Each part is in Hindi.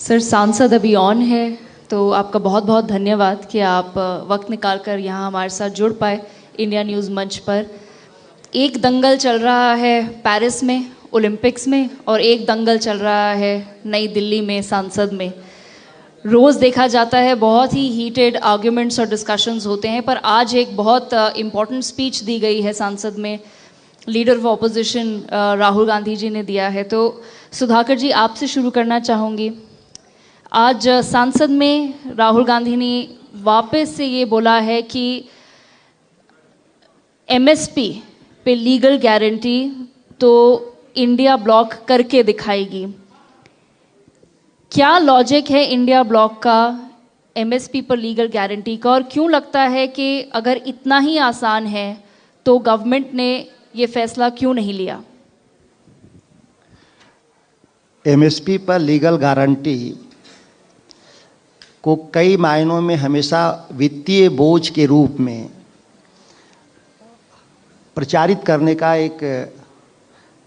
सर, सांसद अभी ऑन है, तो आपका बहुत बहुत धन्यवाद कि आप वक्त निकाल कर यहाँ हमारे साथ जुड़ पाए इंडिया न्यूज़ मंच पर। एक दंगल चल रहा है पेरिस में ओलंपिक्स में, और एक दंगल चल रहा है नई दिल्ली में संसद में। रोज़ देखा जाता है बहुत ही हीटेड आर्ग्यूमेंट्स और डिस्कशंस होते हैं, पर आज एक बहुत इम्पॉर्टेंट स्पीच दी गई है संसद में, leader of opposition Rahul Gandhi ji ने दिया है। तो सुधाकर जी, आपसे शुरू करना चाहूँगी। आज संसद में राहुल गांधी ने वापस से ये बोला है कि एमएसपी पे लीगल गारंटी तो इंडिया ब्लॉक करके दिखाएगी। क्या लॉजिक है इंडिया ब्लॉक का एमएसपी पर लीगल गारंटी का, और क्यों लगता है कि अगर इतना ही आसान है तो गवर्नमेंट ने ये फैसला क्यों नहीं लिया? एमएसपी पर लीगल गारंटी को कई मायनों में हमेशा वित्तीय बोझ के रूप में प्रचारित करने का एक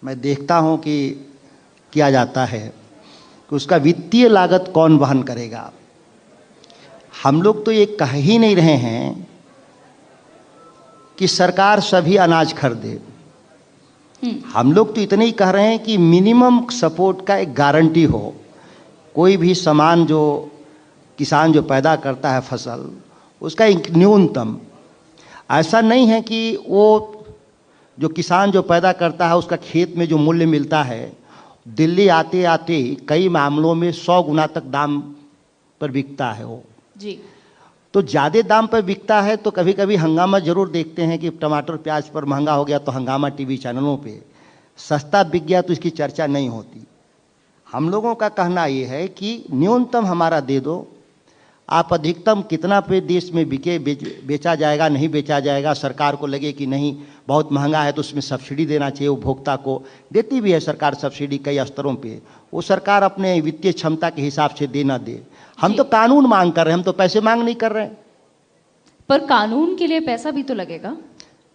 मैं देखता हूं कि किया जाता है कि उसका वित्तीय लागत कौन वहन करेगा। हम लोग तो ये कह ही नहीं रहे हैं कि सरकार सभी अनाज खरीदे। हम लोग तो इतने ही कह रहे हैं कि मिनिमम सपोर्ट का एक गारंटी हो। कोई भी सामान जो किसान जो पैदा करता है फसल, उसका एक न्यूनतम, ऐसा नहीं है कि वो जो किसान जो पैदा करता है उसका खेत में जो मूल्य मिलता है, दिल्ली आते आते कई मामलों में 100 गुना तक दाम पर बिकता है वो जी। तो ज़्यादा दाम पर बिकता है तो कभी कभी हंगामा जरूर देखते हैं कि टमाटर प्याज पर महंगा हो गया, तो हंगामा टीवी चैनलों पे सस्ता बिक गया तो इसकी चर्चा नहीं होती। हम लोगों का कहना ये है कि न्यूनतम हमारा दे दो, आप अधिकतम कितना पे देश में बेचा जाएगा नहीं बेचा जाएगा, सरकार को लगे कि नहीं बहुत महंगा है तो उसमें सब्सिडी देना चाहिए, उपभोक्ता को देती भी है सरकार सब्सिडी कई स्तरों पे, वो सरकार अपने वित्तीय क्षमता के हिसाब से देना दे। हम तो कानून मांग कर रहे हैं, हम तो पैसे मांग नहीं कर रहे हैं। पर कानून के लिए पैसा भी तो लगेगा।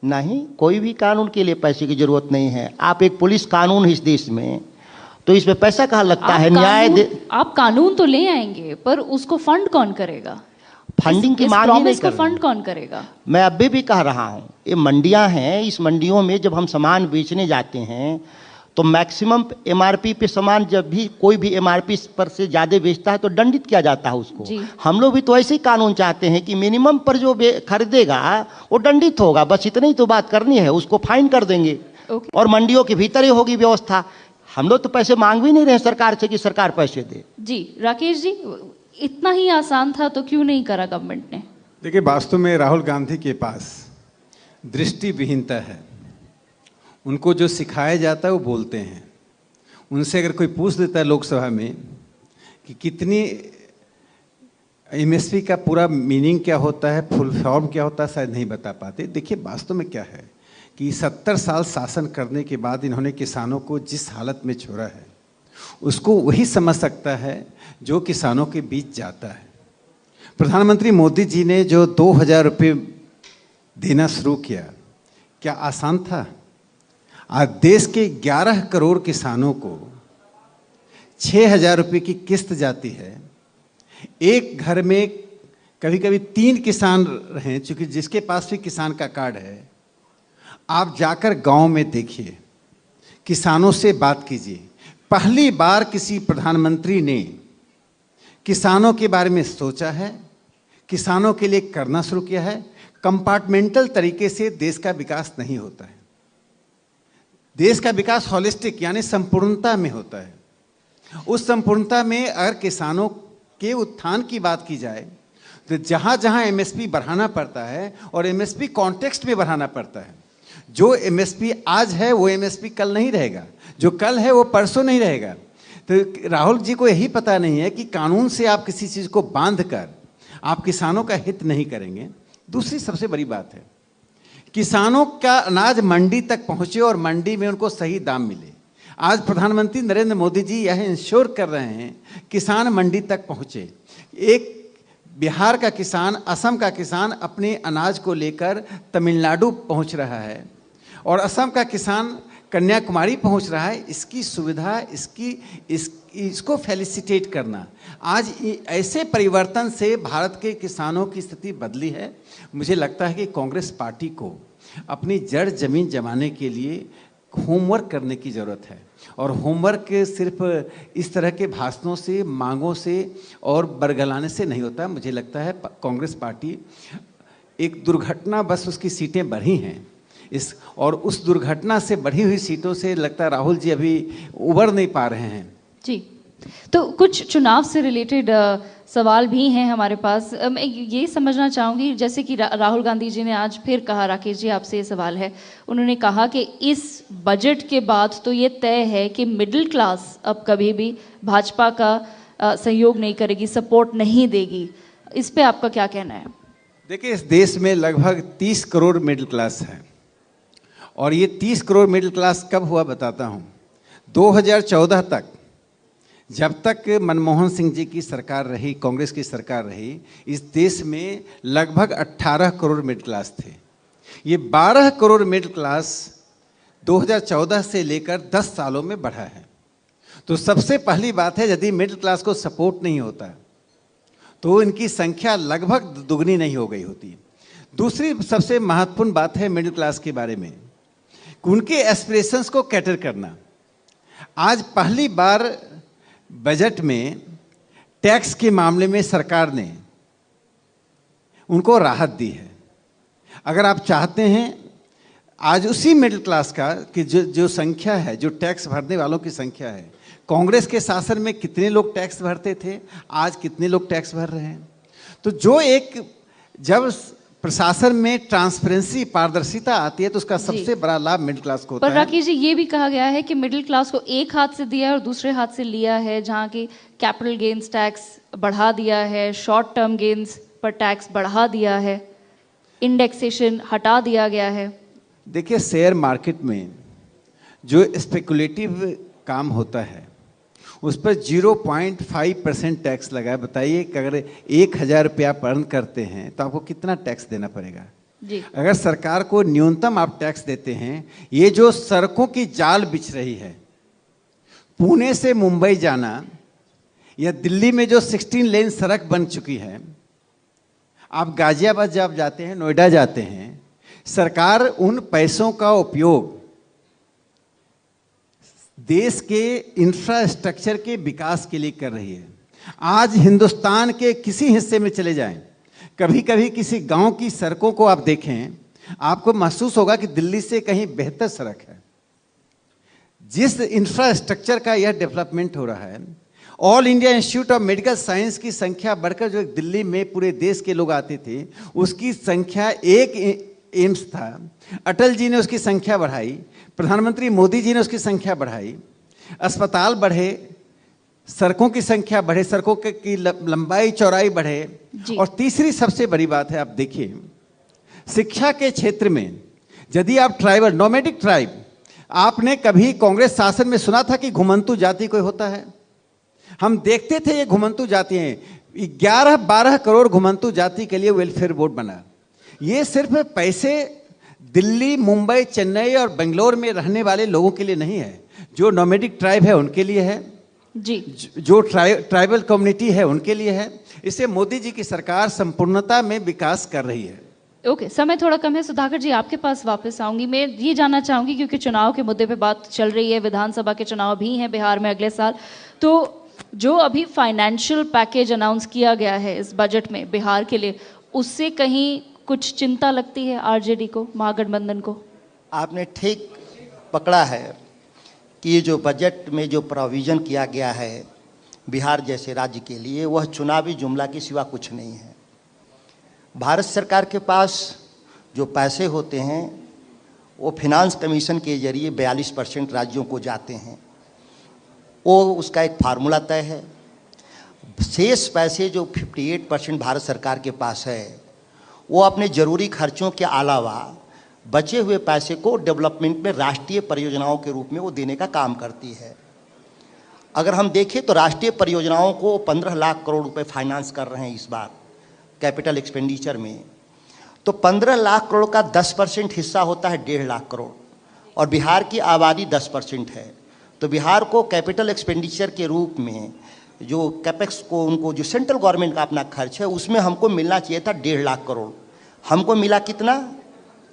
नहीं, कोई भी कानून के लिए पैसे की जरूरत नहीं है। आप एक पुलिस कानून है इस देश में, तो इसमें पैसा कहाँ लगता है? आप कानून तो ले आएंगे, पर उसको फंड कौन करेगा? फंडिंग की मांग ही नहीं कर रहे। फंड कौन करेगा? मैं अभी भी कह रहा हूँ, ये मंडियां हैं, इस मंडियों में जब हम सामान बेचने जाते हैं तो मैक्सिमम एमआरपी पे सामान, जब भी कोई भी एमआरपी पर से ज़्यादा बेचता है तो दंडित किया जाता है उसको। हम लोग भी तो ऐसे ही कानून चाहते हैं कि मिनिमम पर जो खरीदेगा वो दंडित होगा, बस इतनी ही तो बात करनी है, उसको फाइन कर देंगे। और मंडियों के भीतर ही होगी व्यवस्था। हम लोग तो पैसे मांग भी नहीं रहे सरकार से कि सरकार पैसे दे। जी राकेश जी, इतना ही आसान था तो क्यों नहीं करा गवर्नमेंट ने? देखिए, वास्तव में राहुल गांधी के पास दृष्टिविहीनता है। उनको जो सिखाया जाता है वो बोलते हैं। उनसे अगर कोई पूछ देता है लोकसभा में कि कितनी एमएसपी का पूरा मीनिंग क्या होता है, फुल फॉर्म क्या होता है, शायद नहीं बता पाते। देखिए, वास्तव में क्या है कि 70 साल शासन करने के बाद इन्होंने किसानों को जिस हालत में छोड़ा है उसको वही समझ सकता है जो किसानों के बीच जाता है। प्रधानमंत्री मोदी जी ने जो 2000 रुपये देना शुरू किया, क्या आसान था? आज देश के 11 करोड़ किसानों को 6000 रुपये की किस्त जाती है। एक घर में कभी कभी 3 किसान रहें, चूंकि जिसके पास भी किसान का कार्ड है, आप जाकर गांव में देखिए, किसानों से बात कीजिए। पहली बार किसी प्रधानमंत्री ने किसानों के बारे में सोचा है, किसानों के लिए करना शुरू किया है। कंपार्टमेंटल तरीके से देश का विकास नहीं होता है। देश का विकास होलिस्टिक यानी संपूर्णता में होता है। उस संपूर्णता में अगर किसानों के उत्थान की बात की जाए तो जहां जहां एमएसपी बढ़ाना पड़ता है, और एमएसपी कॉन्टेक्स्ट में बढ़ाना पड़ता है। जो एमएसपी आज है वो एमएसपी कल नहीं रहेगा, जो कल है वो परसों नहीं रहेगा। तो राहुल जी को यही पता नहीं है कि कानून से आप किसी चीज़ को बांध कर आप किसानों का हित नहीं करेंगे। दूसरी सबसे बड़ी बात है, किसानों का अनाज मंडी तक पहुंचे और मंडी में उनको सही दाम मिले। आज प्रधानमंत्री नरेंद्र मोदी जी यह इंश्योर कर रहे हैं किसान मंडी तक पहुंचे। एक बिहार का किसान, असम का किसान अपने अनाज को लेकर तमिलनाडु पहुंच रहा है, और असम का किसान कन्याकुमारी पहुंच रहा है, इसकी सुविधा, इसको फेलिसिटेट करना। आज ऐसे परिवर्तन से भारत के किसानों की स्थिति बदली है। मुझे लगता है कि कांग्रेस पार्टी को अपनी जड़ जमीन जमाने के लिए होमवर्क करने की ज़रूरत है, और होमवर्क सिर्फ इस तरह के भाषणों से, मांगों से और बरगलाने से नहीं होता। मुझे लगता है कांग्रेस पार्टी एक दुर्घटना, बस उसकी सीटें बढ़ी हैं और उस दुर्घटना से बढ़ी हुई सीटों से लगता है राहुल जी अभी उबर नहीं पा रहे हैं। जी, तो कुछ चुनाव से रिलेटेड सवाल भी हैं हमारे पास। मैं ये समझना चाहूँगी, जैसे कि राहुल गांधी जी ने आज फिर कहा, राकेश जी आपसे ये सवाल है, उन्होंने कहा कि इस बजट के बाद तो ये तय है कि मिडिल क्लास अब कभी भी भाजपा का सहयोग नहीं करेगी, सपोर्ट नहीं देगी। इस पे आपका क्या कहना है? देखिए, इस देश में लगभग 30 करोड़ मिडिल क्लास है, और ये 30 करोड़ मिडिल क्लास कब हुआ बताता हूँ। 2014 तक, जब तक मनमोहन सिंह जी की सरकार रही, कांग्रेस की सरकार रही, इस देश में लगभग 18 करोड़ मिडिल क्लास थे। ये 12 करोड़ मिडिल क्लास 2014 से लेकर 10 सालों में बढ़ा है। तो सबसे पहली बात है, यदि मिडिल क्लास को सपोर्ट नहीं होता तो इनकी संख्या लगभग दुगनी नहीं हो गई होती। दूसरी सबसे महत्वपूर्ण बात है मिडिल क्लास के बारे में, उनके एस्पिरेशंस को कैटर करना। आज पहली बार बजट में टैक्स के मामले में सरकार ने उनको राहत दी है। अगर आप चाहते हैं आज उसी मिडिल क्लास का कि जो संख्या है, जो टैक्स भरने वालों की संख्या है, कांग्रेस के शासन में कितने लोग टैक्स भरते थे, आज कितने लोग टैक्स भर रहे हैं। तो जब प्रशासन में ट्रांसपेरेंसी, पारदर्शिता आती है तो उसका सबसे बड़ा लाभ मिडिल क्लास को होता है। पर राकेश जी, ये भी कहा गया है कि मिडिल क्लास को एक हाथ से दिया है और दूसरे हाथ से लिया है, जहां की कैपिटल गेन्स टैक्स बढ़ा दिया है, शॉर्ट टर्म गेन्स पर टैक्स बढ़ा दिया है, इंडेक्सेशन हटा दिया गया है। देखिए, शेयर मार्केट में जो स्पेकुलेटिव काम होता है उस पर 0.5% टैक्स लगा है। बताइए कि अगर 1000 रुपया आप अर्न करते हैं तो आपको कितना टैक्स देना पड़ेगा जी। अगर सरकार को न्यूनतम आप टैक्स देते हैं, ये जो सड़कों की जाल बिछ रही है, पुणे से मुंबई जाना या दिल्ली में जो 16 लेन सड़क बन चुकी है, आप गाजियाबाद जब जाते हैं, नोएडा जाते हैं, सरकार उन पैसों का उपयोग देश के इंफ्रास्ट्रक्चर के विकास के लिए कर रही है। आज हिंदुस्तान के किसी हिस्से में चले जाएं, कभी कभी किसी गांव की सड़कों को आप देखें, आपको महसूस होगा कि दिल्ली से कहीं बेहतर सड़क है। जिस इंफ्रास्ट्रक्चर का यह डेवलपमेंट हो रहा है, all India institute of medical science की संख्या बढ़कर जो दिल्ली में पूरे देश के लोग आते थे, उसकी संख्या एक एम्स था, अटल जी ने उसकी संख्या बढ़ाई, प्रधानमंत्री मोदी जी ने उसकी संख्या बढ़ाई, अस्पताल बढ़े, सड़कों की संख्या बढ़े, सड़कों की लंबाई चौड़ाई बढ़े। और तीसरी सबसे बड़ी बात है, आप देखिए शिक्षा के क्षेत्र में, यदि आप ट्राइबल, नोमैडिक ट्राइब, आपने कभी कांग्रेस शासन में सुना था कि घुमंतु जाति कोई होता है? हम देखते थे ये घुमंतु जाति हैं, 11-12 करोड़ घुमंतु जाति के लिए वेलफेयर बोर्ड बना। ये सिर्फ पैसे दिल्ली, मुंबई, चेन्नई और बेंगलोर में रहने वाले लोगों के लिए नहीं है, जो नोमैडिक ट्राइब है उनके लिए है जी, जो ट्राइबल कम्युनिटी है उनके लिए है। इससे मोदी जी की सरकार संपूर्णता में विकास कर रही है। ओके, समय थोड़ा कम है, सुधाकर जी आपके पास वापस आऊंगी। मैं ये जानना चाहूंगी, क्योंकि चुनाव के मुद्दे पे बात चल रही है, विधानसभा के चुनाव भी हैं बिहार में अगले साल, तो जो अभी फाइनेंशियल पैकेज अनाउंस किया गया है इस बजट में बिहार के लिए, उससे कहीं कुछ चिंता लगती है आरजेडी को, महागठबंधन को? आपने ठीक पकड़ा है कि ये जो बजट में जो प्रोविज़न किया गया है बिहार जैसे राज्य के लिए, वह चुनावी जुमला के सिवा कुछ नहीं है। भारत सरकार के पास जो पैसे होते हैं वो फिनांस कमीशन के जरिए 42% राज्यों को जाते हैं, वो उसका एक फार्मूला तय है। शेष पैसे जो 58% भारत सरकार के पास है, वो अपने ज़रूरी खर्चों के अलावा बचे हुए पैसे को डेवलपमेंट में राष्ट्रीय परियोजनाओं के रूप में वो देने का काम करती है। अगर हम देखें तो राष्ट्रीय परियोजनाओं को 15 लाख करोड़ रुपए फाइनेंस कर रहे हैं इस बार कैपिटल एक्सपेंडिचर में, तो 15 लाख करोड़ का 10% हिस्सा होता है 1.5 लाख करोड़, और बिहार की आबादी 10% है। तो बिहार को कैपिटल एक्सपेंडिचर के रूप में जो कैपेक्स को उनको जो सेंट्रल गवर्नमेंट का अपना खर्च है उसमें हमको मिलना चाहिए था 1.5 लाख करोड़। हमको मिला कितना?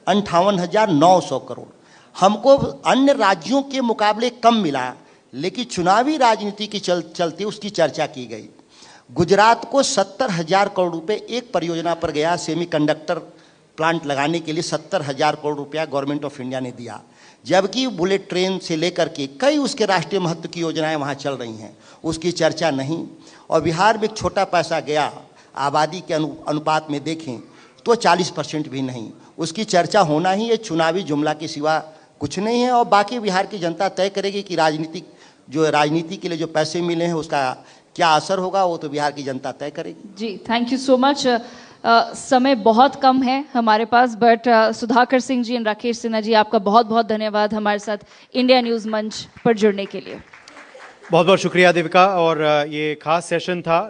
58,900 करोड़। हमको अन्य राज्यों के मुकाबले कम मिला, लेकिन चुनावी राजनीति के चलते उसकी चर्चा की गई। गुजरात को 70,000 करोड़ रुपए एक परियोजना पर गया, सेमीकंडक्टर प्लांट लगाने के लिए 70,000 करोड़ रुपया गवर्नमेंट ऑफ इंडिया ने दिया, जबकि बुलेट ट्रेन से लेकर के कई उसके राष्ट्रीय महत्व की योजनाएं वहाँ चल रही हैं, उसकी चर्चा नहीं। और बिहार में एक छोटा पैसा गया, आबादी के अनुपात में देखें तो 40% भी नहीं, उसकी चर्चा होना ही ये चुनावी जुमला के सिवा कुछ नहीं है। और बाकी बिहार की जनता तय करेगी कि राजनीति के लिए जो पैसे मिले हैं उसका क्या असर होगा, वो तो बिहार की जनता तय करेगी। जी, थैंक यू सो मच। समय बहुत कम है हमारे पास, बट सुधाकर सिंह जी और राकेश सिन्हा जी, आपका बहुत बहुत धन्यवाद हमारे साथ इंडिया न्यूज़ मंच पर जुड़ने के लिए। बहुत बहुत शुक्रिया देविका। और ये खास सेशन था।